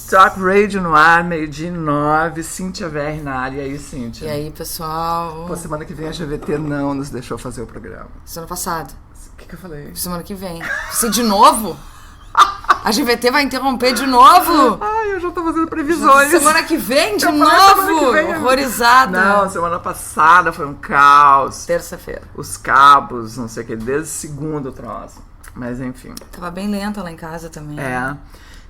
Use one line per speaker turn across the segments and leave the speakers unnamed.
Talk Radio no ar, 12h09, Cíntia VR na área. E aí, Cíntia?
E aí, pessoal?
Pô, semana que vem a GVT não nos deixou fazer o programa.
Semana passada.
O que eu falei?
Semana que vem. Você de novo? A GVT vai interromper de novo?
Ai, eu já tô fazendo previsões.
Semana que vem, de novo? Horrorizada.
Não, semana passada foi um caos.
Terça-feira.
Os cabos, não sei o que, desde segunda o troço. Mas enfim.
Tava bem lenta lá em casa também.
É.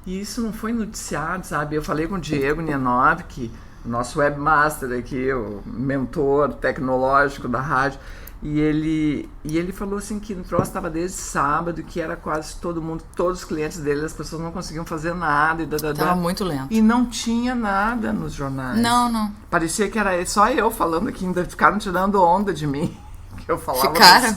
E isso não foi noticiado, sabe? Eu falei com o Diego Nienov, que o nosso webmaster aqui, o mentor tecnológico da rádio, e ele falou assim que o troço estava desde sábado, que era quase todo mundo, todos os clientes dele, as pessoas não conseguiam fazer nada.
Tava muito lento.
E não tinha nada nos jornais.
Não.
Parecia que era só eu falando aqui, ainda ficaram tirando onda de mim. Que eu falava.
Ficaram?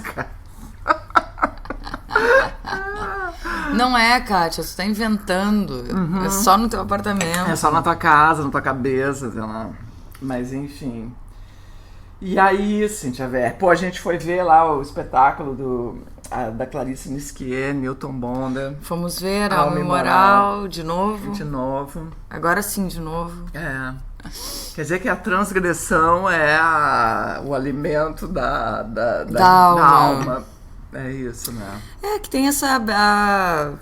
Não é, Kátia, você tá inventando. É só no teu apartamento.
É só na tua casa, na tua cabeça, sei lá. Mas enfim. E aí, Cíntia VR, pô, a gente foi ver lá o espetáculo da Clarice Nisquier, Newton Bonder.
Fomos ver Alma e Moral de novo.
De novo.
Agora sim, de novo.
É. Quer dizer que a transgressão é o alimento da alma. É isso, né?
É, que tem essa...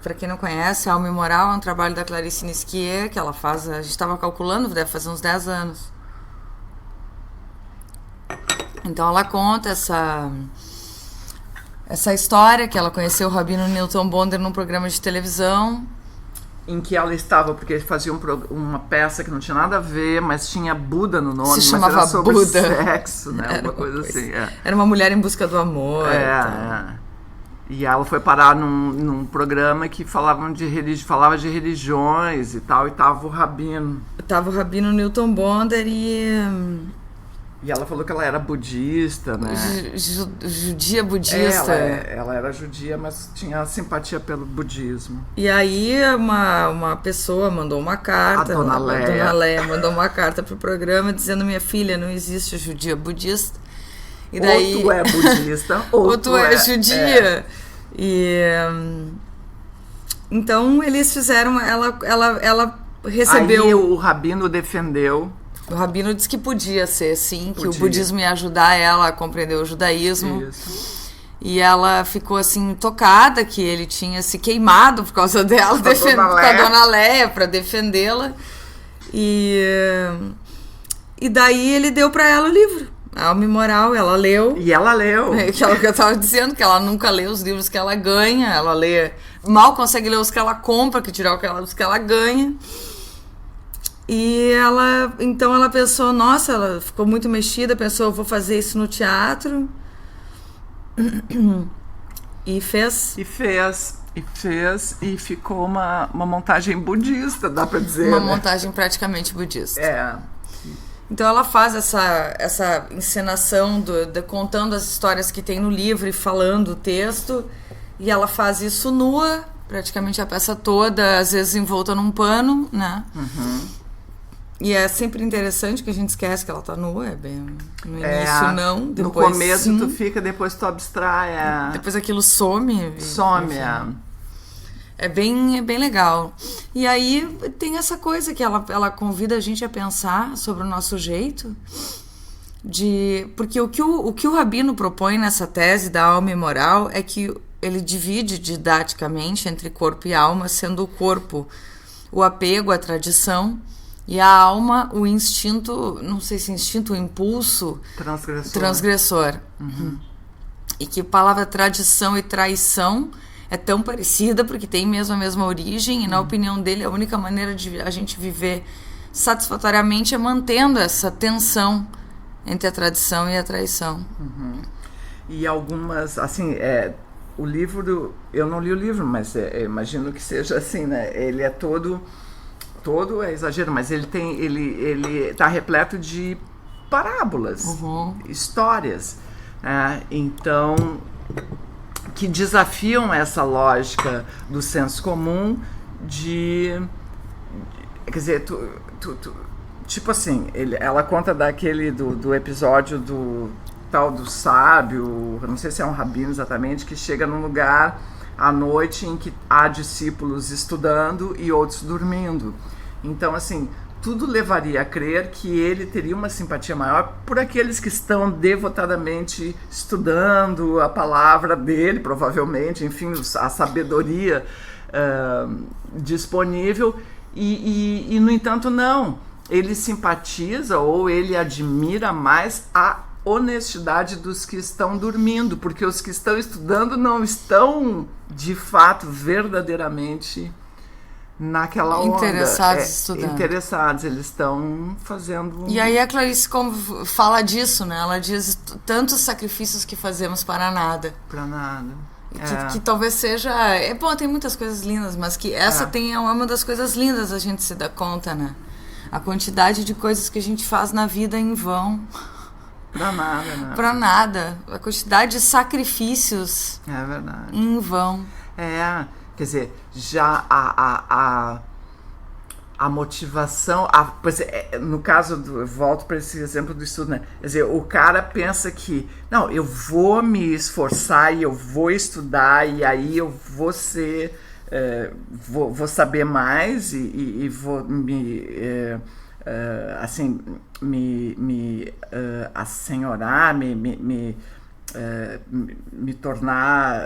Pra quem não conhece, Alma e Moral é um trabalho da Clarice Nisquier, que ela faz... A gente tava calculando, deve fazer uns 10 anos. Então ela conta essa história, que ela conheceu o Rabino Newton Bonder num programa de televisão.
Em que ela estava, porque ele fazia uma peça que não tinha nada a ver, mas tinha Buda no nome.
Se chamava
mas era sobre
Buda.
Sexo, né? Era uma coisa assim. É.
Era uma mulher em busca do amor.
E ela foi parar num programa que falava de religiões e tal, e tava o Rabino.
Tava o Rabino Newton Bonder
E ela falou que ela era budista, né?
Judia budista.
Ela era judia, mas tinha simpatia pelo budismo.
E aí uma pessoa mandou uma carta.
A Dona Leia.
A Dona Leia mandou uma carta pro programa dizendo: minha filha, não existe judia budista. E daí,
ou tu é budista, ou
tu é judia. Então eles fizeram... Ela recebeu...
Aí o Rabino defendeu...
O Rabino disse que podia ser, sim, que o budismo ia ajudar ela a compreender o judaísmo.
Isso.
E ela ficou, assim, tocada que ele tinha se queimado por causa dela, com a Dona Leia, para defendê-la. E daí ele deu para ela o livro, Alma e Moral. Ela leu.
E ela leu.
Que é o que eu estava dizendo, que ela nunca lê os livros que ela ganha. Ela lê, mal consegue ler os que ela compra, que tirar os que ela ganha. E então ela pensou, nossa, ela ficou muito mexida, pensou, eu vou fazer isso no teatro. E fez. E ficou uma montagem budista, dá pra dizer. Uma montagem praticamente budista.
É.
Então ela faz essa encenação contando as histórias que tem no livro e falando o texto. E ela faz isso nua, praticamente a peça toda, às vezes envolta num pano, né? E é sempre interessante que a gente esquece que ela tá nua, é bem no início não, depois
no começo
sim.
Tu fica, depois tu abstrai.
Depois aquilo some.
Some,
É bem legal. E aí tem essa coisa que ela convida a gente a pensar sobre o nosso jeito porque o que o Rabino propõe nessa tese da alma e moral é que ele divide didaticamente entre corpo e alma, sendo o corpo o apego à tradição e a alma o instinto, não sei se instinto, o impulso transgressor. E que a palavra tradição e traição é tão parecida porque tem mesmo a mesma origem e na opinião dele a única maneira de a gente viver satisfatoriamente é mantendo essa tensão entre a tradição e a traição.
E algumas, assim, o livro eu não li o livro, mas imagino que seja assim, né? Ele é todo é exagero, mas ele tá repleto de parábolas, histórias, né? Então, que desafiam essa lógica do senso comum quer dizer, tipo assim, ela conta do episódio do tal do sábio, não sei se é um rabino exatamente, que chega num lugar a noite em que há discípulos estudando e outros dormindo. Então, assim, tudo levaria a crer que ele teria uma simpatia maior por aqueles que estão devotadamente estudando a palavra dele, provavelmente, enfim, a sabedoria disponível, e, no entanto, não. Ele simpatiza ou ele admira mais a honestidade dos que estão dormindo, porque os que estão estudando não estão, de fato, verdadeiramente naquela onda. Interessados, eles estão fazendo...
E aí a Clarice fala disso, né? Ela diz tantos sacrifícios que fazemos para nada.
Para nada.
Que talvez seja... bom, tem muitas coisas lindas, mas que essa é uma das coisas lindas a gente se dar conta, né? A quantidade de coisas que a gente faz na vida em vão.
Pra nada, né?
Pra nada. A quantidade de sacrifícios em vão.
Quer dizer, já a motivação, no caso eu volto para esse exemplo do estudo, né? Quer dizer, o cara pensa que, não, eu vou me esforçar e eu vou estudar e aí eu vou ser, vou saber mais e vou me, assim, me assenhorar, me tornar...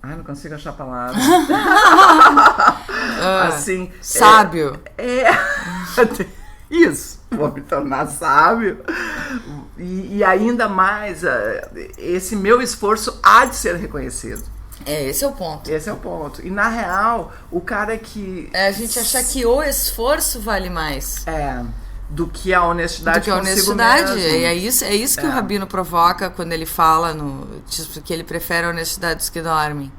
não consigo achar a palavra. Assim,
sábio.
Isso, vou me tornar sábio. E ainda mais, esse meu esforço há de ser reconhecido.
Esse é o ponto.
Esse é o ponto. E na real, o cara que...
a gente achar que o esforço vale mais.
Do que a honestidade
consigo
honestidade mesmo.
E é isso que o Rabino provoca quando ele fala que ele prefere a honestidade dos que dormem.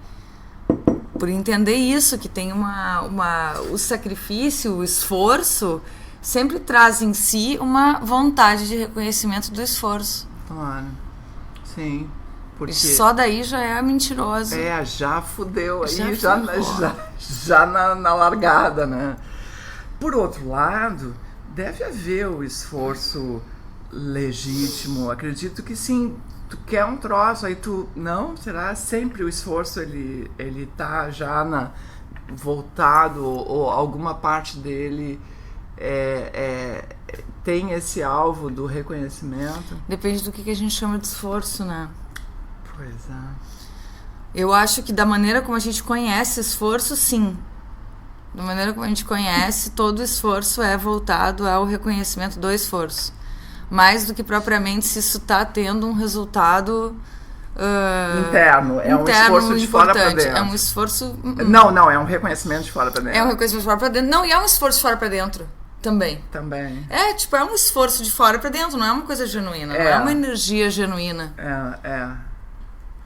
Por entender isso, que tem o sacrifício, o esforço, sempre traz em si uma vontade de reconhecimento do esforço.
Claro. Sim. Porque
só daí já é mentiroso.
Já fudeu aí, já na largada, né? Por outro lado, deve haver o esforço legítimo. Acredito que sim. Tu quer um troço, aí tu... Não, será? Sempre o esforço, ele tá já voltado, ou alguma parte dele tem esse alvo do reconhecimento.
Depende do que a gente chama de esforço, né?
Pois é.
Eu acho que da maneira como a gente conhece esforço, sim. Da maneira como a gente conhece, todo esforço é voltado ao reconhecimento do esforço. Mais do que propriamente se isso está tendo um resultado
interno. Um esforço de fora para dentro.
É um esforço...
Não, é um reconhecimento de fora para dentro.
É um reconhecimento de fora para dentro. Não, e é um esforço de fora para dentro também. É um esforço de fora para dentro, não é uma coisa genuína, não é uma energia genuína.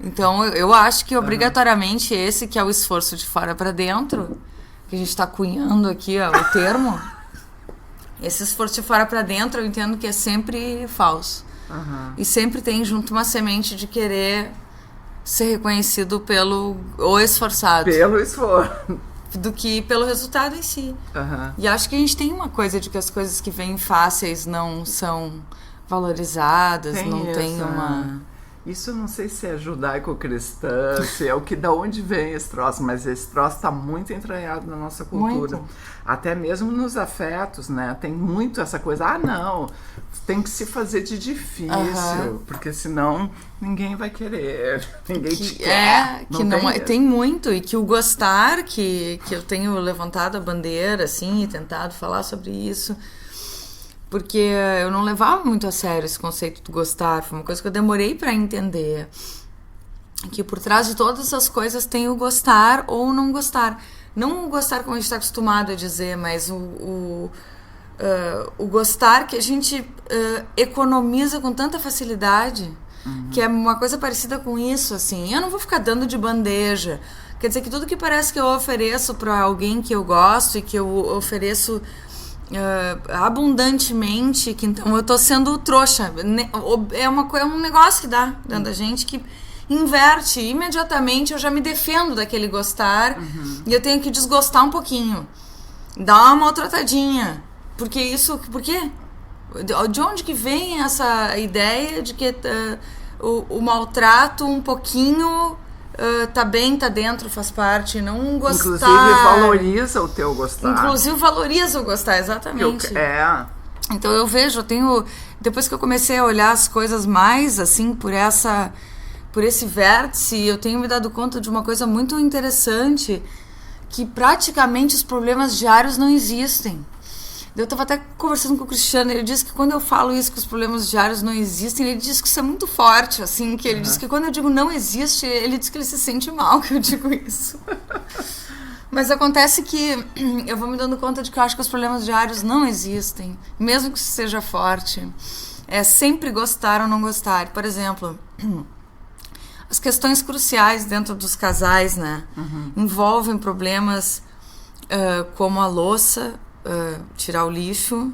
Então, eu acho que obrigatoriamente esse que é o esforço de fora para dentro, que a gente está cunhando aqui o termo, esse esforço de fora para dentro eu entendo que é sempre falso. E sempre tem junto uma semente de querer ser reconhecido pelo esforçado.
Pelo esforço.
Do que pelo resultado em si. E acho que a gente tem uma coisa de que as coisas que vêm fáceis não são valorizadas, tem uma...
Isso eu não sei se é judaico-cristã, se é da onde vem esse troço, mas esse troço está muito entranhado na nossa cultura.
Muito.
Até mesmo nos afetos, né? Tem muito essa coisa, não, tem que se fazer de difícil, porque senão ninguém vai querer, ninguém te quer.
Tem muito, e que o gostar, que eu tenho levantado a bandeira, assim, e tentado falar sobre isso... Porque eu não levava muito a sério esse conceito do gostar. Foi uma coisa que eu demorei para entender. Que por trás de todas as coisas tem o gostar ou não gostar. Não o gostar como a gente está acostumado a dizer, mas o gostar que a gente economiza com tanta facilidade. Que é uma coisa parecida com isso, assim. Eu não vou ficar dando de bandeja. Quer dizer que tudo que parece que eu ofereço para alguém que eu gosto e que eu ofereço... abundantemente, que então eu tô sendo trouxa. É um negócio que dá dentro da gente que inverte. Imediatamente eu já me defendo daquele gostar e eu tenho que desgostar um pouquinho, dar uma maltratadinha. Por quê? De onde que vem essa ideia de que o maltrato um pouquinho tá bem, tá dentro, faz parte. Não gostar...
Inclusive valoriza o teu gostar.
Inclusive valoriza o gostar, exatamente. Então eu vejo, depois que eu comecei a olhar as coisas mais, assim, por esse vértice, eu tenho me dado conta de uma coisa muito interessante, que praticamente os problemas diários não existem. Eu estava até conversando com o Cristiano, ele disse que quando eu falo isso, que os problemas diários não existem, ele diz que isso é muito forte, assim, que ele diz que quando eu digo não existe, ele diz que ele se sente mal que eu digo isso. Mas acontece que eu vou me dando conta de que eu acho que os problemas diários não existem, mesmo que isso seja forte. É sempre gostar ou não gostar. Por exemplo, as questões cruciais dentro dos casais, né? Envolvem problemas como a louça, tirar o lixo,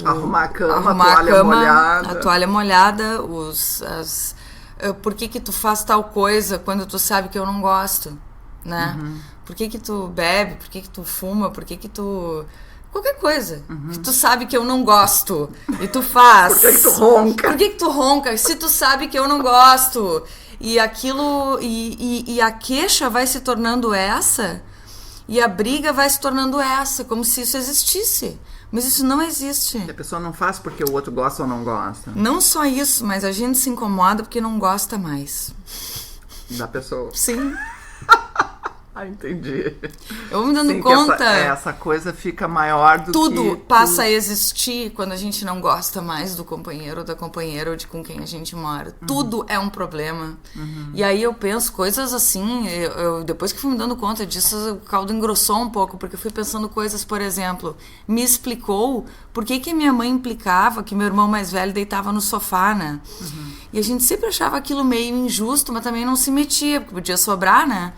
arrumar a cama,
a toalha molhada, por que tu faz tal coisa quando tu sabe que eu não gosto, né? Por que tu bebe, por que tu fuma, por que tu... Qualquer coisa que tu sabe que eu não gosto e tu faz.
Por que tu ronca?
Por que tu ronca? Se tu sabe que eu não gosto. E aquilo... E a queixa vai se tornando essa... E a briga vai se tornando essa, como se isso existisse. Mas isso não existe.
A pessoa não faz porque o outro gosta ou não gosta.
Não só isso, mas a gente se incomoda porque não gosta mais.
Da pessoa.
Sim.
Entendi.
Eu vou me dando conta.
Essa coisa fica maior do que...
Tudo passa a existir quando a gente não gosta mais do companheiro ou da companheira ou de com quem a gente mora. Tudo é um problema. E aí eu penso coisas assim, depois que fui me dando conta disso, o caldo engrossou um pouco, porque eu fui pensando coisas, por exemplo, me explicou por que a minha mãe implicava que meu irmão mais velho deitava no sofá, né? E a gente sempre achava aquilo meio injusto, mas também não se metia, porque podia sobrar, né?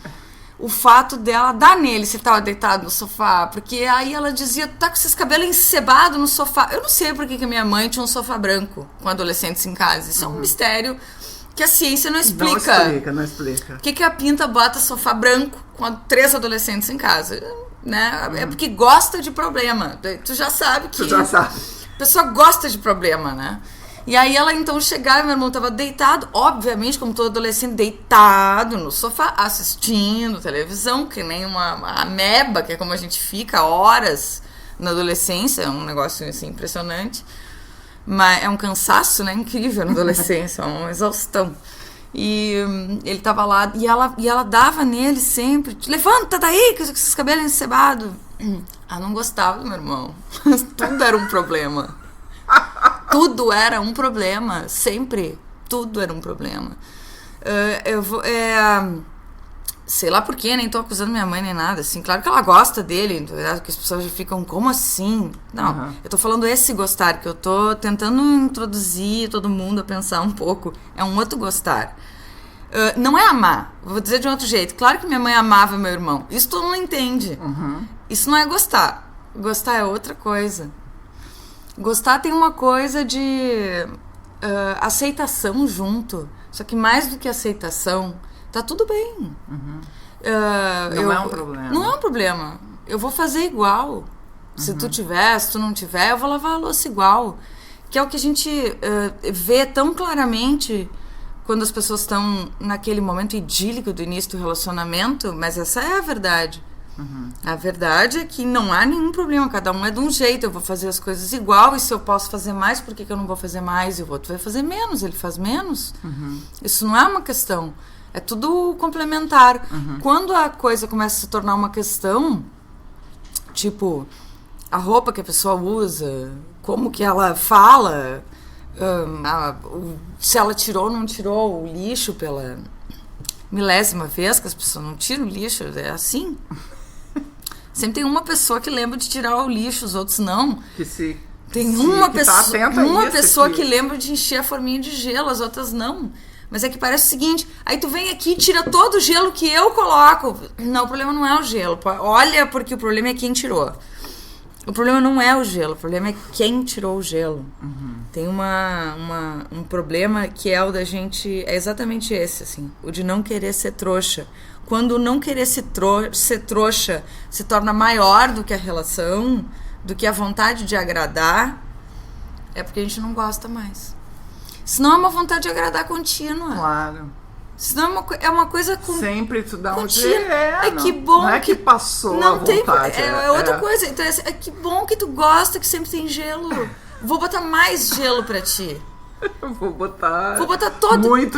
O fato dela dar nele se tava deitado no sofá, porque aí ela dizia, tá com esses cabelos encebados no sofá. Eu não sei por que a minha mãe tinha um sofá branco com adolescentes em casa. Isso é um mistério que a ciência não explica.
Não explica.
Por que a Pinta bota sofá branco com 3 adolescentes em casa? Né? É porque gosta de problema. Tu já sabe que... A pessoa gosta de problema, né? E aí ela então chegava, meu irmão tava deitado, obviamente, como todo adolescente, deitado no sofá, assistindo televisão, que nem uma ameba, que é como a gente fica horas na adolescência, é um negócio assim impressionante. Mas é um cansaço, né? Incrível na adolescência, é uma exaustão. E ele tava lá, e ela dava nele sempre, levanta daí, com esses cabelos encebados. Ela não gostava do meu irmão. Tudo era um problema. Tudo era um problema, sempre. Tudo era um problema. Sei lá por quê, nem tô acusando minha mãe nem nada, assim. Claro que ela gosta dele, que as pessoas já ficam, como assim? Não, eu tô falando esse gostar, que eu tô tentando introduzir todo mundo a pensar um pouco. É um outro gostar. Não é amar, vou dizer de um outro jeito. Claro que minha mãe amava meu irmão. Isso todo mundo entende. Isso não é gostar. Gostar é outra coisa. Gostar tem uma coisa de aceitação junto. Só que mais do que aceitação, tá tudo bem.
Não é um problema.
Não é um problema. Eu vou fazer igual. Se tu tiver, se tu não tiver, eu vou lavar a louça igual. Que é o que a gente vê tão claramente quando as pessoas estão naquele momento idílico do início do relacionamento. Mas essa é a verdade. A verdade é que não há nenhum problema, cada um é de um jeito, eu vou fazer as coisas igual, e se eu posso fazer mais, por que eu não vou fazer mais? E o outro vai fazer menos, ele faz menos. Isso não é uma questão, é tudo complementar. Quando a coisa começa a se tornar uma questão, tipo, a roupa que a pessoa usa, como que ela fala, se ela tirou ou não tirou o lixo pela milésima vez, que as pessoas não tiram o lixo, é assim. Sempre tem uma pessoa que lembra de tirar o lixo, os outros não. Tem uma pessoa que lembra de encher a forminha de gelo, as outras não. Mas é que parece o seguinte, aí tu vem aqui e tira todo o gelo que eu coloco. Não, o problema não é o gelo. Olha, porque o problema é quem tirou. O problema não é o gelo, o problema é quem tirou o gelo. Tem um problema que é o da gente... É exatamente esse, assim. O de não querer ser trouxa. Quando o não querer ser trouxa se torna maior do que a relação, do que a vontade de agradar, é porque a gente não gosta mais. Senão é uma vontade de agradar contínua.
Claro.
Senão é uma coisa com...
Sempre tu dá um
contínua.
jeito.
Que bom
não é que passou
não
a vontade.
Tem, é outra coisa. Então, que bom que tu gosta que sempre tem gelo. Vou botar mais gelo pra ti.
Vou botar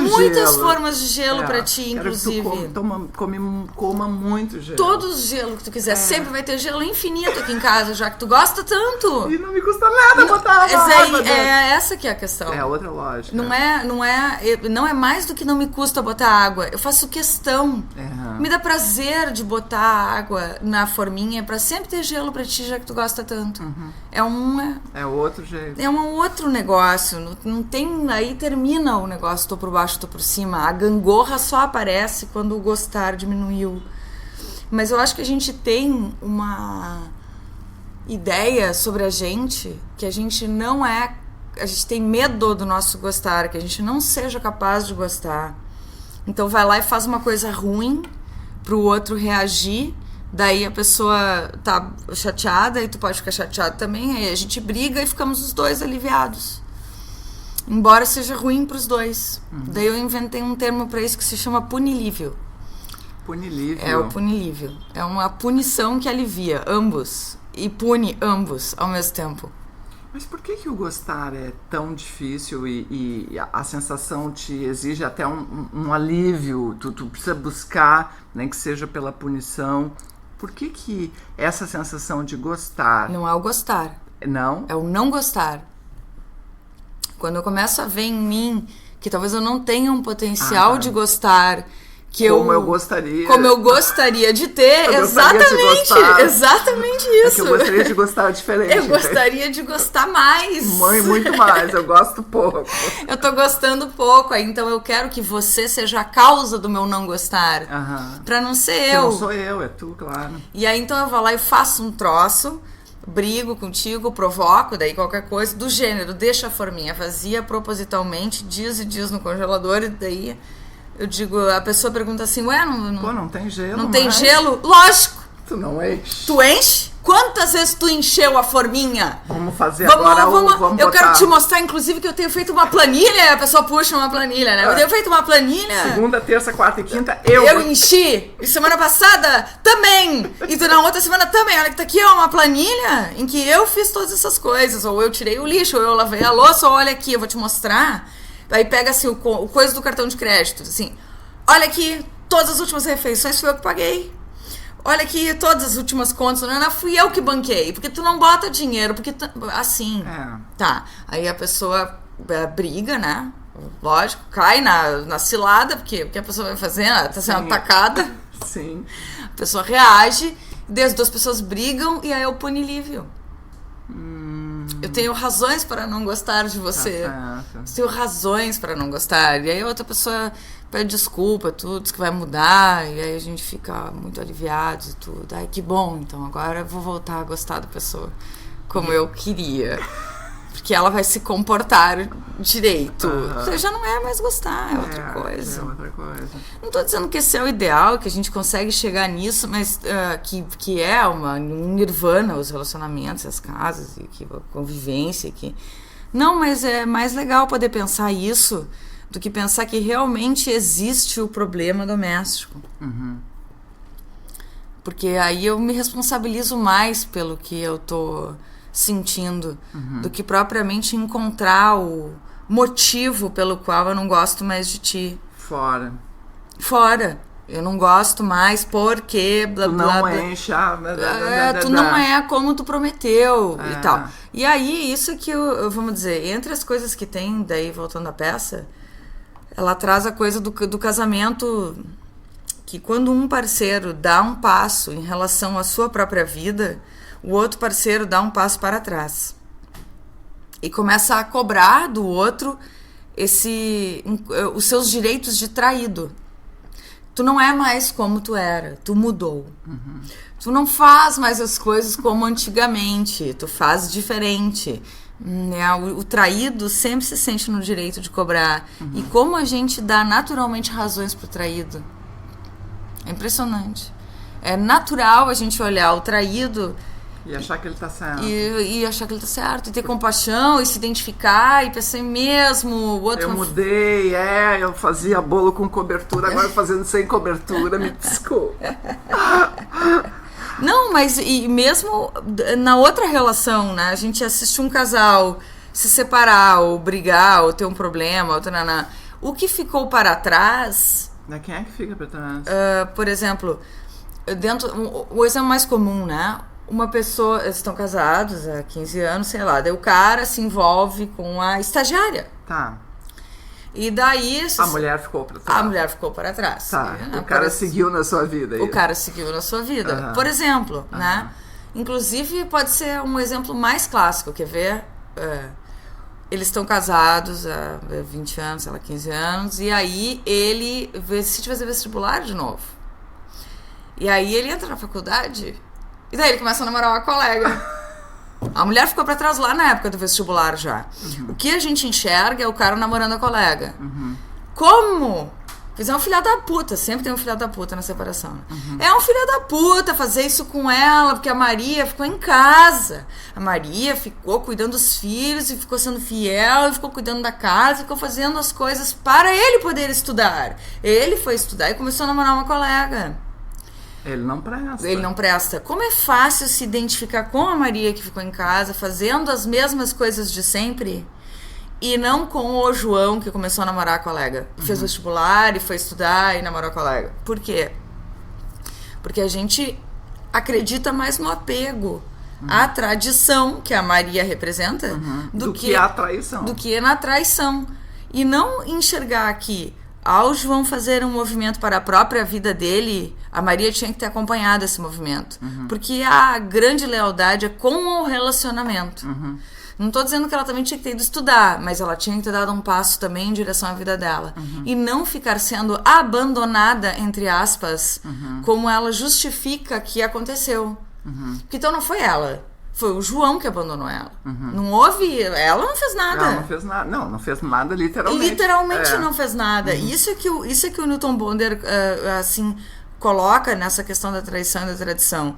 muitas formas de gelo pra ti, inclusive.
Que tu coma muito gelo.
Todo o gelo que tu quiser. Sempre vai ter gelo infinito aqui em casa, já que tu gosta tanto.
E não me custa nada botar uma
essa que é a questão.
É outra lógica.
Não é mais do que não me custa botar água. Eu faço questão. Me dá prazer de botar água na forminha pra sempre ter gelo pra ti, já que tu gosta tanto.
É outro jeito.
É um outro negócio. Não tem... Aí termina o negócio, tô por baixo, tô por cima. A gangorra só aparece quando o gostar diminuiu. Mas eu acho que a gente tem uma ideia sobre a gente, que a gente não é... A gente tem medo do nosso gostar, que a gente não seja capaz de gostar. Então vai lá e faz uma coisa ruim pro outro reagir. Daí a pessoa tá chateada e tu pode ficar chateado também. Aí a gente briga e ficamos os dois aliviados. Embora seja ruim pros dois. Daí eu inventei um termo pra isso que se chama punilívio.
Punilívio?
É o punilívio. É uma punição que alivia ambos. E pune ambos ao mesmo tempo.
Mas por que o gostar é tão difícil e a sensação te exige até um alívio? Tu precisa buscar, nem que seja pela punição. Por que essa sensação de gostar...
Não é o gostar.
Não?
É o não gostar. Quando eu começo a ver em mim que talvez eu não tenha um potencial de gostar,
como eu
gostaria de ter, exatamente isso.
É que eu gostaria de gostar diferente.
Eu gostaria de gostar mais.
Muito mais, eu gosto pouco.
Eu tô gostando pouco, aí então eu quero que você seja a causa do meu não gostar. Pra não ser eu.
Não sou eu, é tu, claro.
E aí então eu vou lá e faço um troço, brigo contigo, provoco, daí qualquer coisa, do gênero, deixa a forminha vazia propositalmente, dias e dias no congelador, e daí eu digo, a pessoa pergunta assim,
não tem gelo.
Não tem gelo? Lógico!
Tu não enche.
Tu enche? Quantas vezes tu encheu a forminha?
Vamos fazer agora vamos
eu quero te mostrar, inclusive, que eu tenho feito uma planilha. A pessoa puxa uma planilha, né? Eu tenho feito uma planilha.
Segunda, terça, quarta e quinta,
eu enchi. E semana passada, também. E na outra semana também. Olha que tá aqui, ó, uma planilha em que eu fiz todas essas coisas. Ou eu tirei o lixo, ou eu lavei a louça, ou olha aqui, eu vou te mostrar. Aí pega, assim, o coisa do cartão de crédito. Assim, olha aqui, todas as últimas refeições fui eu que paguei. Olha aqui, todas as últimas contas, fui eu que banquei, porque tu não bota dinheiro, porque assim, tá, aí a pessoa briga, né, lógico, cai na cilada, porque o que a pessoa vai fazer, ela tá sendo atacada,
sim.
A pessoa reage, daí as duas pessoas brigam, e aí é o punilívio. Eu tenho razões para não gostar de você. Eu tenho razões para não gostar. E aí a outra pessoa pede desculpa, tudo, diz que vai mudar. E aí a gente fica muito aliviado e tudo. Ai, que bom, então agora eu vou voltar a gostar da pessoa como eu queria. Porque ela vai se comportar direito. Você já não é mais gostar, é outra coisa.
É outra coisa.
Não tô dizendo que esse é o ideal, que a gente consegue chegar nisso, mas que é um nirvana os relacionamentos, as casas, e a convivência. Não, mas é mais legal poder pensar isso do que pensar que realmente existe o problema doméstico. Porque aí eu me responsabilizo mais pelo que eu tô sentindo, do que propriamente encontrar o motivo pelo qual eu não gosto mais de ti. Fora. Eu não gosto mais porque... Blá,
tu
blá,
não
blá.
Enche...
tu não é como tu prometeu e tal. E aí, isso que eu vamos dizer, entre as coisas que tem, daí voltando à peça, ela traz a coisa do casamento, que quando um parceiro dá um passo em relação à sua própria vida, o outro parceiro dá um passo para trás e começa a cobrar do outro os seus direitos de traído. Tu não é mais como tu era, tu mudou. Tu não faz mais as coisas como antigamente, tu faz diferente. O traído sempre se sente no direito de cobrar. E como a gente dá naturalmente razões pro traído. É impressionante. É natural a gente olhar o traído
E achar que ele tá certo.
E achar que ele tá certo. E ter compaixão, e se identificar, e pensar mesmo. O outro
eu mudei, eu fazia bolo com cobertura, agora fazendo sem cobertura, me desculpa.
Não, mas e mesmo na outra relação, né? A gente assiste um casal se separar, ou brigar, ou ter um problema, ou tananá. O que ficou para trás...
Quem é que fica para trás?
Por exemplo, o exemplo mais comum, né? Uma pessoa, eles estão casados há 15 anos, sei lá, daí o cara se envolve com a estagiária.
Tá.
E daí...
A mulher ficou para trás.
A mulher ficou para trás.
Tá. O cara seguiu na sua vida.
O cara seguiu na sua vida. Por exemplo, né? Inclusive, pode ser um exemplo mais clássico, quer ver? Eles estão casados há 20 anos, sei lá, 15 anos, e aí ele decide fazer vestibular de novo. E aí ele entra na faculdade, e daí ele começa a namorar uma colega. A mulher ficou pra trás lá na época do vestibular já. O que a gente enxerga é o cara namorando a colega. Como? Fizer um filho da puta, sempre tem um filho da puta na separação. É um filho da puta fazer isso com ela, porque a Maria ficou em casa. A Maria ficou cuidando dos filhos e ficou sendo fiel, e ficou cuidando da casa, e ficou fazendo as coisas para ele poder estudar. Ele foi estudar e começou a namorar uma colega.
Ele não presta.
Ele não presta. Como é fácil se identificar com a Maria que ficou em casa, fazendo as mesmas coisas de sempre... E não com o João, que começou a namorar a colega. Fez vestibular e foi estudar e namorou a colega. Por quê? Porque a gente acredita mais no apego à tradição que a Maria representa
do que a traição.
Do que na traição. E não enxergar que, ao João fazer um movimento para a própria vida dele, a Maria tinha que ter acompanhado esse movimento. Porque a grande lealdade é com o relacionamento. Não tô dizendo que ela também tinha que ter ido estudar, mas ela tinha que ter dado um passo também em direção à vida dela. E não ficar sendo abandonada, entre aspas, como ela justifica que aconteceu. Porque então não foi ela. Foi o João que abandonou ela. Não houve... Ela não fez nada.
Ela não fez nada. Não fez nada literalmente.
Literalmente não fez nada. Isso é que o Newton Bonder, assim, coloca nessa questão da traição e da tradição.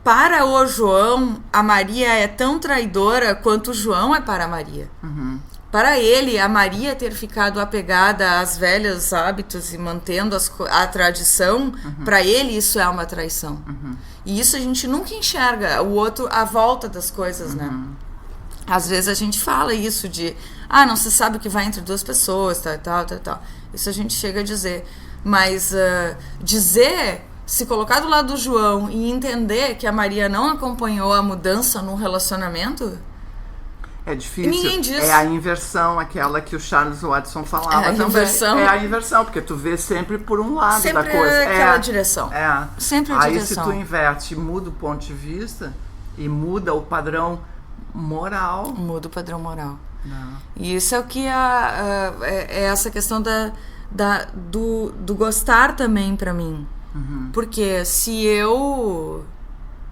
Para o João, a Maria é tão traidora quanto o João é para a Maria. Para ele, a Maria ter ficado apegada aos velhos hábitos e mantendo a tradição, para ele isso é uma traição. E isso a gente nunca enxerga o outro à volta das coisas, né? Às vezes a gente fala isso de, não se sabe o que vai entre duas pessoas, tal. Isso a gente chega a dizer. Mas dizer... Se colocar do lado do João e entender que a Maria não acompanhou a mudança no relacionamento...
É difícil.
Ninguém diz.
É a inversão, aquela que o Charles Watson falava também.
Inversão.
É a inversão, porque tu vê sempre por um lado
sempre
da coisa.
É aquela direção. Sempre a
Aí
direção.
Se tu inverte, muda o ponto de vista e muda o padrão moral.
Muda o padrão moral. E isso é o que é essa questão do gostar também pra mim. Porque se eu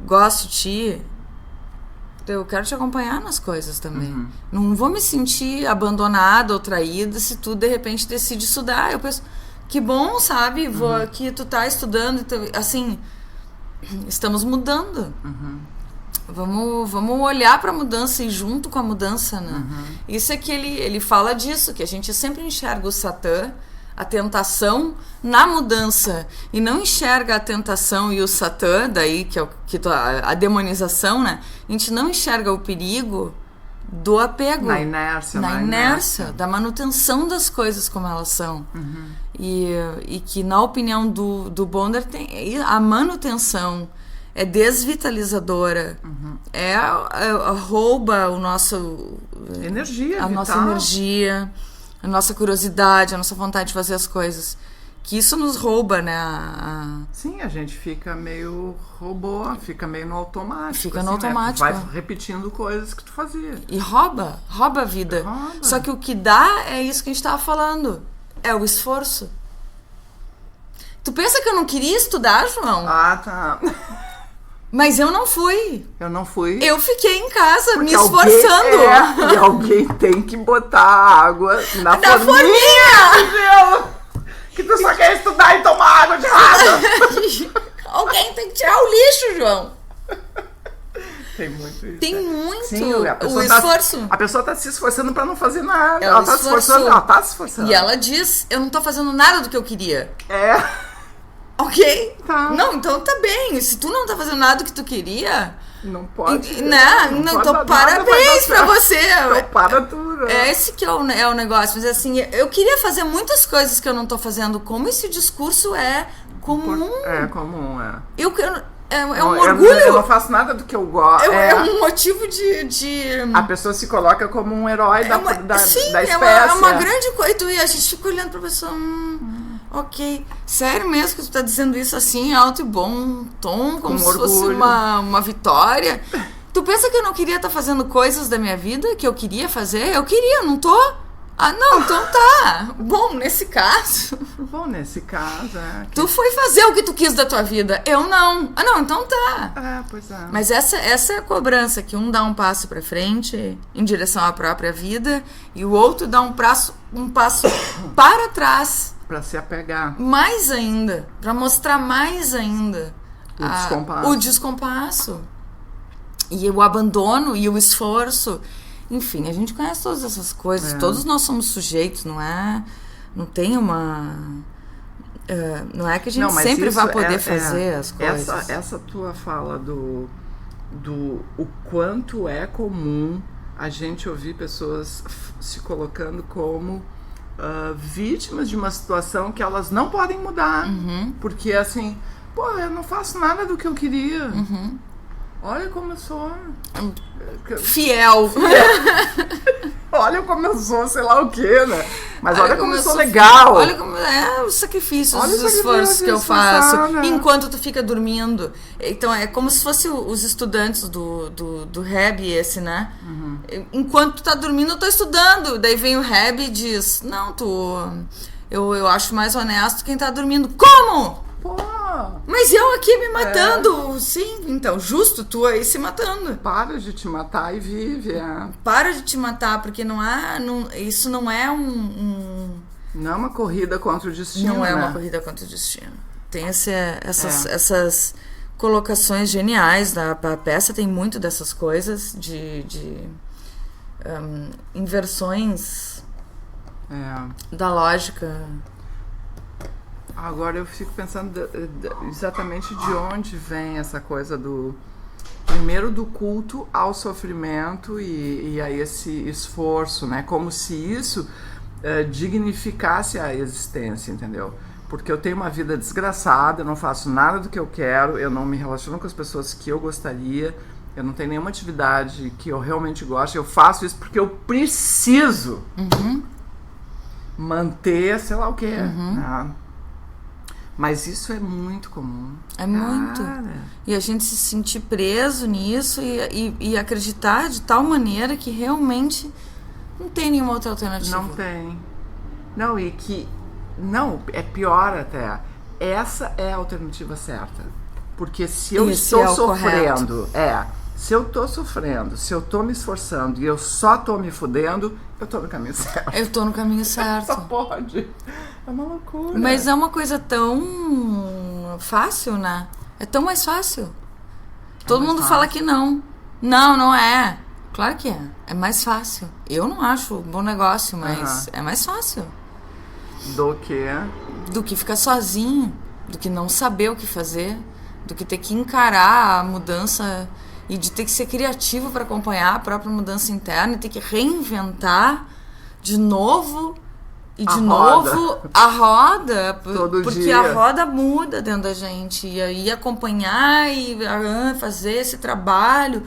gosto de ti, eu quero te acompanhar nas coisas também. Não vou me sentir abandonada ou traída se tu de repente decide estudar. Eu penso, que bom, sabe? Que tu tá estudando, assim, estamos mudando. Vamos olhar para a mudança e junto com a mudança, né? Isso é que ele fala disso, que a gente sempre enxerga o Satã, a tentação na mudança, e não enxerga a tentação e o Satã, daí que é a demonização, né? A gente não enxerga o perigo do apego.
Na inércia.
Da manutenção das coisas como elas são. E que, na opinião do Bonder, a manutenção é desvitalizadora, rouba o nosso...
Energia
a
vital.
Nossa energia... A nossa curiosidade, a nossa vontade de fazer as coisas. Que isso nos rouba, né?
Sim, a gente fica meio robô, fica meio no automático.
Fica no automático.
Né? Vai repetindo coisas que tu fazia.
E rouba a vida. Só que o que dá é isso que a gente tava falando. É o esforço. Tu pensa que eu não queria estudar, João?
Tá.
Mas eu não fui.
Eu
fiquei em casa,
porque
me esforçando.
E alguém tem que botar água na
forminha.
Que tu só quer estudar e tomar água de rasa.
Alguém tem que tirar o lixo, João.
Sim,
o esforço.
A pessoa tá se esforçando pra não fazer nada.
É
Ela
o
tá se
esforço.
esforçando, ela tá se esforçando.
E ela diz, eu não tô fazendo nada do que eu queria.
É.
Ok?
Tá.
Não, então tá bem. Se tu não tá fazendo nada do que tu queria...
Não pode.
Não, então
pode,
parabéns pra você.
Então para tudo.
É esse que é o negócio. Mas assim, eu queria fazer muitas coisas que eu não tô fazendo. Como esse discurso é comum.
É comum, é.
É
Não,
um orgulho.
Eu não faço nada do que eu gosto.
É um motivo de...
A pessoa se coloca como um herói da
sim,
da espécie.
É uma grande coisa. E a gente fica olhando pra pessoa... Ok. Sério mesmo que tu tá dizendo isso assim, alto e bom tom, como se fosse uma vitória? Tu pensa que eu não queria estar fazendo coisas da minha vida que eu queria fazer? Eu queria, não tô? Ah, não, então tá. Bom, nesse caso... Tu foi fazer o que tu quis da tua vida. Eu não. Ah, não, então tá.
Pois é.
Mas essa é a cobrança, que um dá um passo pra frente em direção à própria vida e o outro dá um passo para trás.
Pra se apegar.
Mais ainda. Pra mostrar mais ainda. O descompasso. E o abandono e o esforço. Enfim, a gente conhece todas essas coisas. Todos nós somos sujeitos, não é? Não tem uma... não é que a gente sempre vai poder fazer as coisas.
Essa tua fala do o quanto é comum a gente ouvir pessoas se colocando como vítimas de uma situação que elas não podem mudar. Porque assim, eu não faço nada do que eu queria. Olha como eu sou
fiel.
Olha como eu sou, sei lá o quê, né? Mas olha como eu sou legal.
Olha como os sacrifícios, os esforços que eu faço enquanto tu fica dormindo. Então é como se fosse os estudantes do Reb esse, né? Enquanto tu tá dormindo, eu tô estudando. Daí vem o Reb e diz, não, eu acho mais honesto quem tá dormindo. Como? Mas eu aqui me matando. Sim, então, justo tu aí se matando.
Para de te matar e vive.
Para de te matar, porque isso não é
não é uma corrida contra o destino.
Não é uma corrida contra o destino. Tem essas colocações geniais. A peça tem muito dessas coisas de inversões da lógica.
Agora eu fico pensando exatamente de onde vem essa coisa primeiro do culto ao sofrimento e a esse esforço, né? Como se isso dignificasse a existência, entendeu? Porque eu tenho uma vida desgraçada, eu não faço nada do que eu quero, eu não me relaciono com as pessoas que eu gostaria, eu não tenho nenhuma atividade que eu realmente gosto, eu faço isso porque eu preciso manter, sei lá o quê, né? Mas isso é muito comum.
É muito. E a gente se sentir preso nisso e acreditar de tal maneira que realmente não tem nenhuma outra alternativa.
Não tem. Não, e que... Não, é pior até. Essa é a alternativa certa. Porque se eu estou sofrendo... Se eu tô sofrendo, se eu tô me esforçando e eu só tô me fudendo, eu tô no caminho certo.
Eu tô no caminho certo.
Só pode. É uma loucura.
Mas é uma coisa tão fácil, né? É tão mais fácil. Todo mundo fala que não. Não é. Claro que é. É mais fácil. Eu não acho um bom negócio, mas é mais fácil.
Do que?
Do que ficar sozinho. Do que não saber o que fazer. Do que ter que encarar a mudança... E de ter que ser criativo para acompanhar a própria mudança interna e ter que reinventar de novo e de novo a roda. Porque a roda muda dentro da gente. E aí acompanhar e fazer esse trabalho.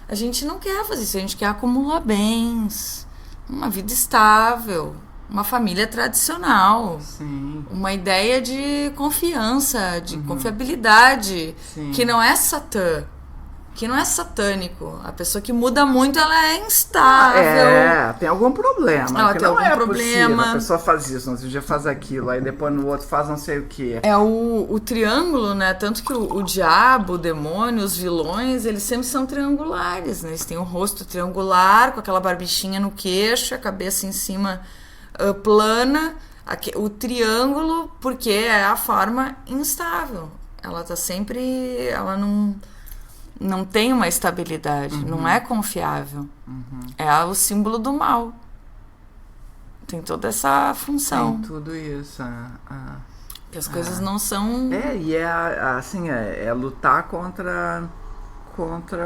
A gente não quer fazer isso, a gente quer acumular bens, uma vida estável, uma família tradicional.
Sim.
Uma ideia de confiança, de confiabilidade, que não é que não é satânico. A pessoa que muda muito, ela é instável.
Tem algum problema.
Ela tem algum problema.
Possível. A pessoa faz isso, no outro dia faz aquilo, aí depois no outro faz não sei o quê.
É o triângulo, né? Tanto que o diabo, o demônio, os vilões, eles sempre são triangulares, né? Eles têm um rosto triangular, com aquela barbichinha no queixo, a cabeça em cima plana. O triângulo, porque é a forma instável. Ela tá sempre... Ela não... não tem uma estabilidade, não é confiável. É o símbolo do mal. Tem toda essa função.
Tem tudo isso.
Que as coisas não são...
E assim, é lutar contra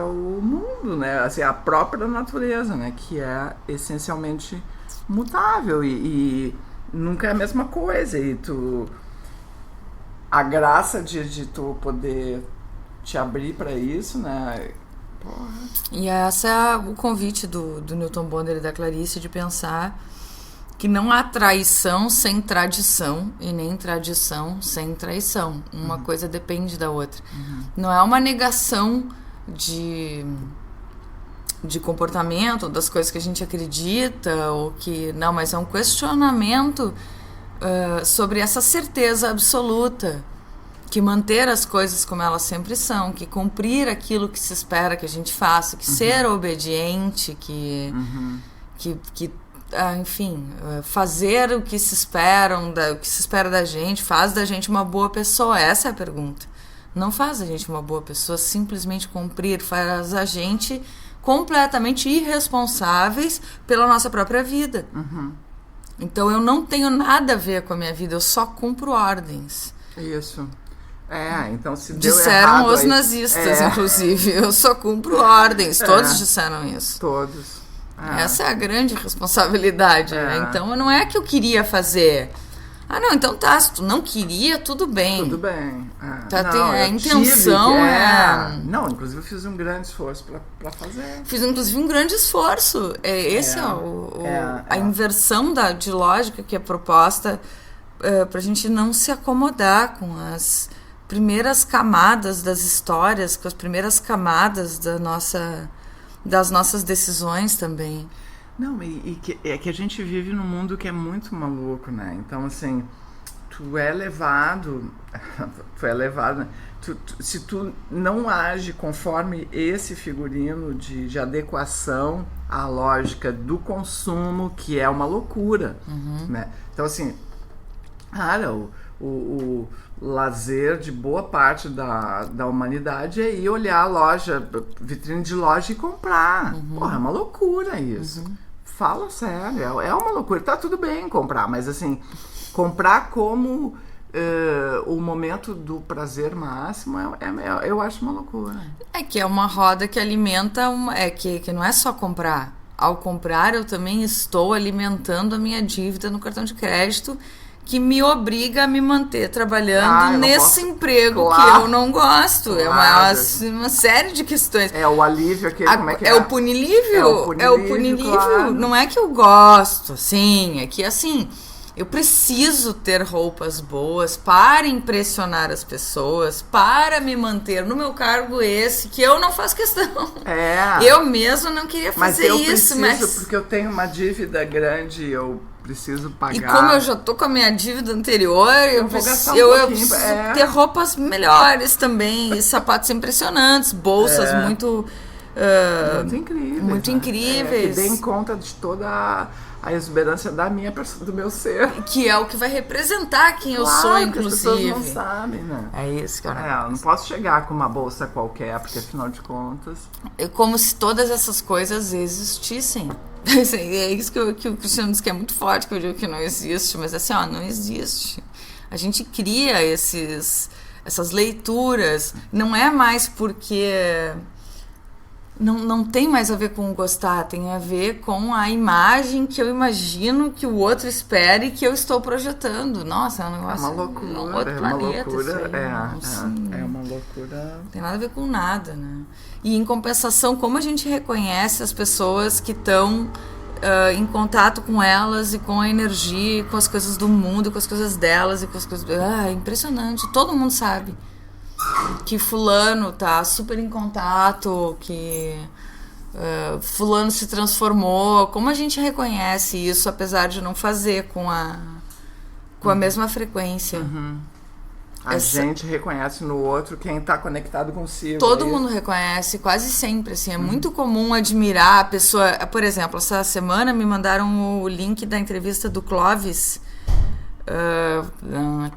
o mundo, né? Assim, a própria natureza, né? Que é essencialmente mutável e nunca é a mesma coisa. E a graça de tu poder te abrir para isso, né? Porra.
E esse é o convite do Newton Bonder e da Clarice, de pensar que não há traição sem tradição e nem tradição sem traição. Uma coisa depende da outra. Não é uma negação de comportamento, das coisas que a gente acredita, ou que... Não, mas é um questionamento sobre essa certeza absoluta, que manter as coisas como elas sempre são, que cumprir aquilo que se espera que a gente faça, que ser obediente, enfim, fazer o que se espera, o que se espera da gente, faz da gente uma boa pessoa. Essa é a pergunta. Não faz a gente uma boa pessoa simplesmente cumprir, faz a gente completamente irresponsáveis pela nossa própria vida. Então eu não tenho nada a ver com a minha vida, eu só cumpro ordens.
Isso. Então se deu
disseram
errado,
os nazistas, inclusive. Eu só cumpro ordens. Todos disseram isso.
Todos.
Essa é a grande responsabilidade, né? Então não é que eu queria fazer. Não, então tá, se tu não queria, tudo bem.
Tudo bem.
A intenção
Não, inclusive eu fiz um grande esforço pra fazer.
Fiz inclusive um grande esforço. Esse é a inversão de lógica que é proposta pra gente não se acomodar com as primeiras camadas das histórias, com as primeiras camadas das nossas decisões também.
Não, é que a gente vive num mundo que é muito maluco, né? Então, assim, tu é levado, né? Se tu não age conforme esse figurino de adequação à lógica do consumo, que é uma loucura, né? Então, assim, cara, o lazer de boa parte da humanidade é ir olhar a loja, vitrine de loja e comprar. Porra, é uma loucura isso. Fala sério, é uma loucura. Tá tudo bem comprar, mas assim, comprar como o momento do prazer máximo, eu acho uma loucura.
É que é uma roda que alimenta, que não é só comprar. Ao comprar, eu também estou alimentando a minha dívida no cartão de crédito, que me obriga a me manter trabalhando nesse emprego que eu não gosto.
Claro.
É uma série de questões.
É o alívio aquele, como é que é?
É o punilívio.
Claro.
Não é que eu gosto, assim, é que assim, eu preciso ter roupas boas para impressionar as pessoas, para me manter no meu cargo esse, que eu não faço questão. Eu mesma não queria fazer isso.
Mas porque eu tenho uma dívida grande, eu preciso pagar.
E como eu já tô com a minha dívida anterior, eu preciso ter roupas melhores também, e sapatos impressionantes, bolsas muito
incríveis.
Muito incríveis.
Que deem conta de toda a exuberância do meu ser.
Que é o que vai representar quem eu sou, inclusive.
As pessoas não sabem, né?
É isso, cara.
Eu não posso chegar com uma bolsa qualquer, porque afinal de contas...
É como se todas essas coisas existissem. É isso que o Cristiano diz que é muito forte, que eu digo que não existe, mas assim, não existe. A gente cria essas leituras, não é mais porque... Não tem mais a ver com gostar, tem a ver com a imagem que eu imagino que o outro espere e que eu estou projetando. Nossa, é um negócio...
É uma loucura, é uma loucura.
Não tem nada a ver com nada, né? E em compensação, como a gente reconhece as pessoas que estão em contato com elas e com a energia, com as coisas do mundo, com as coisas delas e com as coisas... é impressionante, todo mundo sabe que fulano tá super em contato, que fulano se transformou. Como a gente reconhece isso, apesar de não fazer com a mesma frequência?
A gente reconhece no outro quem está conectado consigo.
Todo mundo reconhece, quase sempre, assim. É muito comum admirar a pessoa. Por exemplo, essa semana me mandaram o link da entrevista do Clóvis.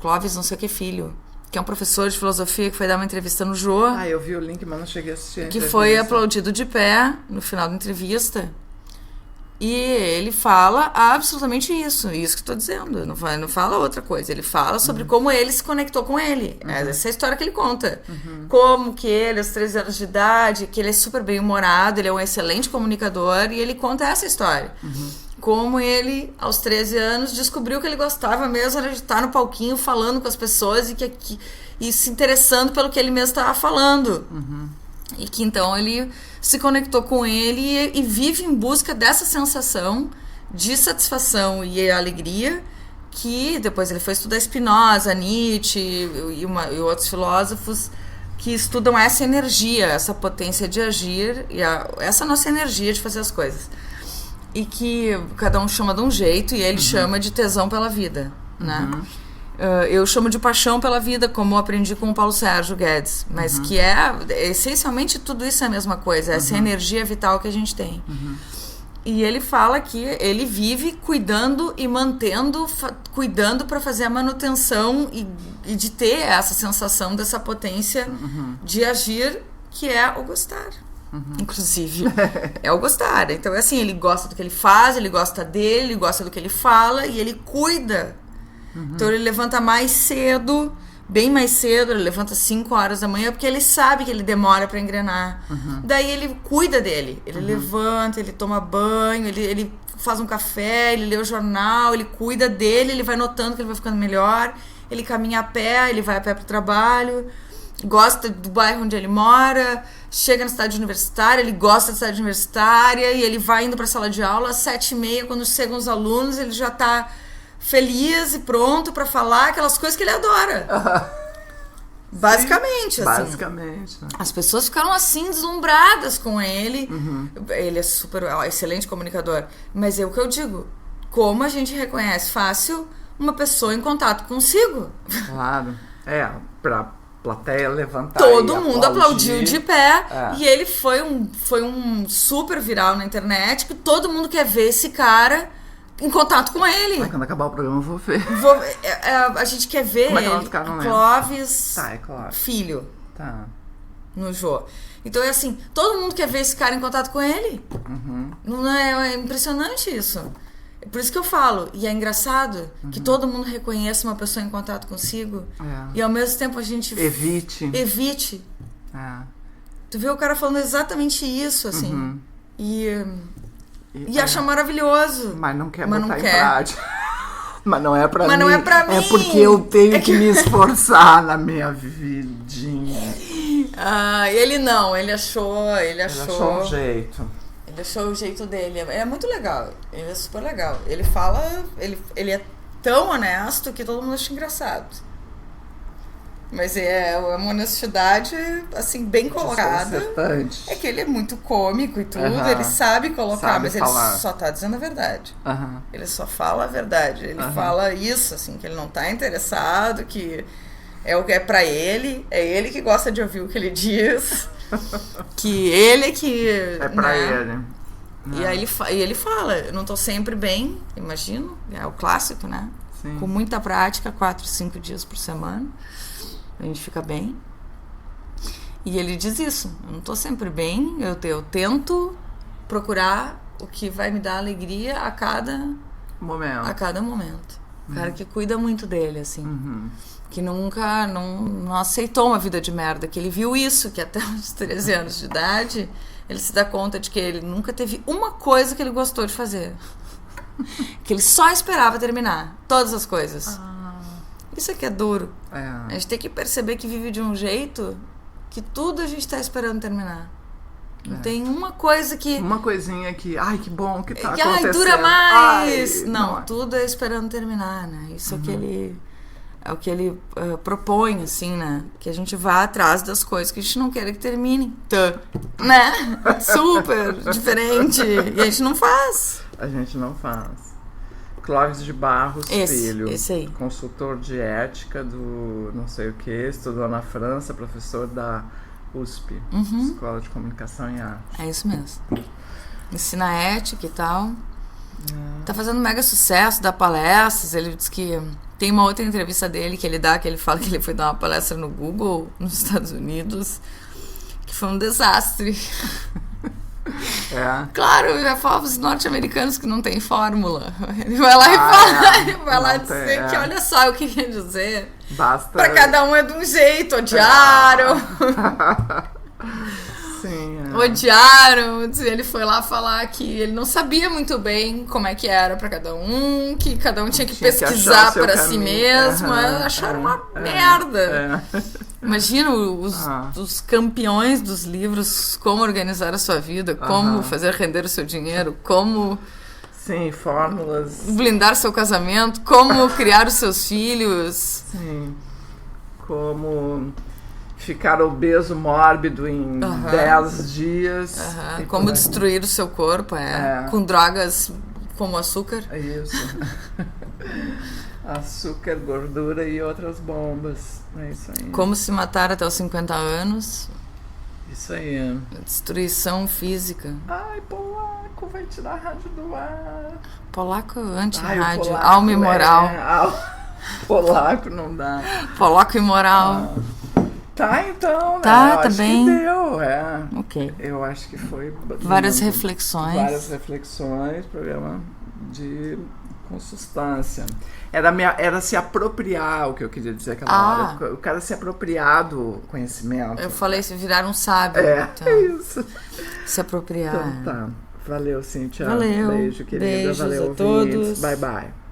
Clóvis não sei o que filho. que é um professor de filosofia que foi dar uma entrevista no Jô.
Eu vi o link, mas não cheguei a assistir.
Que foi aplaudido de pé no final da entrevista. E ele fala absolutamente isso que eu tô dizendo. Não fala outra coisa. Ele fala sobre como ele se conectou com ele. Essa é a história que ele conta. Como que ele, aos 13 anos de idade, que ele é super bem-humorado, ele é um excelente comunicador, e ele conta essa história. Como ele, aos 13 anos, descobriu que ele gostava mesmo de estar no palquinho falando com as pessoas e se interessando pelo que ele mesmo estava falando. E que então ele se conectou com ele e vive em busca dessa sensação de satisfação e alegria, que depois ele foi estudar Spinoza, Nietzsche e outros filósofos que estudam essa energia, essa potência de agir e essa nossa energia de fazer as coisas. E que cada um chama de um jeito, e ele chama de tesão pela vida, né? Eu chamo de paixão pela vida, como eu aprendi com o Paulo Sérgio Guedes, mas que essencialmente tudo isso é a mesma coisa, essa energia vital que a gente tem. E ele fala que ele vive cuidando e mantendo, cuidando para fazer a manutenção e de ter essa sensação dessa potência de agir, que é o gostar. Inclusive, é o gostar. Então é assim, ele gosta do que ele faz, ele gosta dele, ele gosta do que ele fala e ele cuida. Então ele levanta mais cedo, bem mais cedo, ele levanta 5 horas da manhã, porque ele sabe que ele demora para engrenar. Daí ele cuida dele, ele levanta, ele toma banho, ele faz um café, ele lê o jornal, ele cuida dele, ele vai notando que ele vai ficando melhor, ele caminha a pé, ele vai a pé pro trabalho, gosta do bairro onde ele mora, chega na cidade universitária, ele gosta da cidade universitária, e ele vai indo para a sala de aula às 7h30, quando chegam os alunos, ele já tá feliz e pronto para falar aquelas coisas que ele adora. Basicamente, assim.
Basicamente.
As pessoas ficaram assim, deslumbradas com ele. Ele é excelente comunicador. Mas é o que eu digo. Como a gente reconhece fácil uma pessoa em contato consigo?
Claro. Pra plateia levantar.
Todo mundo aplaudiu de pé. E ele foi um super viral na internet, que todo mundo quer ver esse cara em contato com ele.
Quando acabar o programa eu vou ver.
A gente quer ver
Como é que
ele.
ela ficar, não
Clóvis
Clóvis.
Filho.
No
Jô. Então é assim, todo mundo quer ver esse cara em contato com ele. Não é impressionante isso. É por isso que eu falo, e é engraçado que todo mundo reconheça uma pessoa em contato consigo e ao mesmo tempo a gente evite. Tu vê o cara falando exatamente isso, assim. E acha maravilhoso.
Mas não quer botar em prática. Mas não é pra mim.
Mas não é pra mim.
É porque eu tenho que me esforçar na minha vidinha.
Ele não. Ele achou
um jeito.
Ele achou o jeito dele. É muito legal. Ele é super legal. Ele fala... Ele é tão honesto que todo mundo acha engraçado. Mas é uma honestidade, assim, bem colocada. É que ele é muito cômico e tudo, ele sabe colocar, mas ele só tá dizendo a verdade. Ele só fala a verdade. Ele fala isso, assim, que ele não tá interessado, que é o que é pra ele, é ele que gosta de ouvir o que ele diz, que ele que...
É pra ele.
E aí ele fala, eu não tô sempre bem, imagino, é o clássico, né?
Sim.
Com muita prática, 4, 5 dias por semana. A gente fica bem. E ele diz isso. Eu não tô sempre bem. Eu tento procurar o que vai me dar alegria a cada momento. O cara que cuida muito dele, assim. Que nunca não aceitou uma vida de merda. Que ele viu isso, que até os 13 anos de idade, ele se dá conta de que ele nunca teve uma coisa que ele gostou de fazer. Que ele só esperava terminar. Todas as coisas. Isso aqui é duro. A gente tem que perceber que vive de um jeito que tudo a gente tá esperando terminar. Não tem uma coisa que...
Uma coisinha que... Ai, que bom que tá acontecendo.
Ai, dura mais! Não, tudo é esperando terminar, né? Isso é o que ele propõe, assim, né? Que a gente vá atrás das coisas que a gente não quer que terminem. Né? Super diferente. E a gente não faz.
Clóvis de Barros Filho,
esse aí.
Consultor de ética do não sei o que, estudou na França, professor da USP, Escola de Comunicação e Arte.
É isso mesmo. Ensina ética e tal. Tá fazendo mega sucesso, dá palestras. Ele diz que tem uma outra entrevista dele que ele dá, que ele fala que ele foi dar uma palestra no Google, nos Estados Unidos, que foi um desastre. Claro, eu já falo os norte-americanos que não tem fórmula. Ele vai lá e fala, ele vai lá dizer que olha só, eu queria dizer.
Basta.
Pra cada um é de um jeito, odiaram.
Sim,
Odiaram. Ele foi lá falar que ele não sabia muito bem como é que era pra cada um, que cada um tinha que pesquisar pra si mesmo. Acharam uma merda. Imagina os campeões dos livros, como organizar a sua vida, como fazer render o seu dinheiro, como...
Sim, fórmulas.
Blindar seu casamento, como criar os seus filhos.
Sim, como... ficar obeso, mórbido em 10 dias.
Como destruir o seu corpo, com drogas como açúcar.
Isso. Açúcar, gordura e outras bombas. É isso aí.
Como se matar até os 50 anos.
Isso aí.
Destruição física.
Ai, Polaco, vai tirar a rádio do ar.
Polaco anti-rádio, alma imoral.
Polaco não dá.
Polaco imoral.
Tá, então, né?
Tá
acho
bem.
Que deu,
Ok.
Eu acho que foi...
Várias reflexões.
Várias reflexões, programa com substância. Era se apropriar, o que eu queria dizer aquela hora. O cara se apropriar do conhecimento.
Eu falei, se virar um sábio.
Então. Isso.
Se apropriar.
Então tá. Valeu, Cíntia.
Valeu.
Beijo, querida.
Beijos
Valeu,
a todos.
Bye, bye.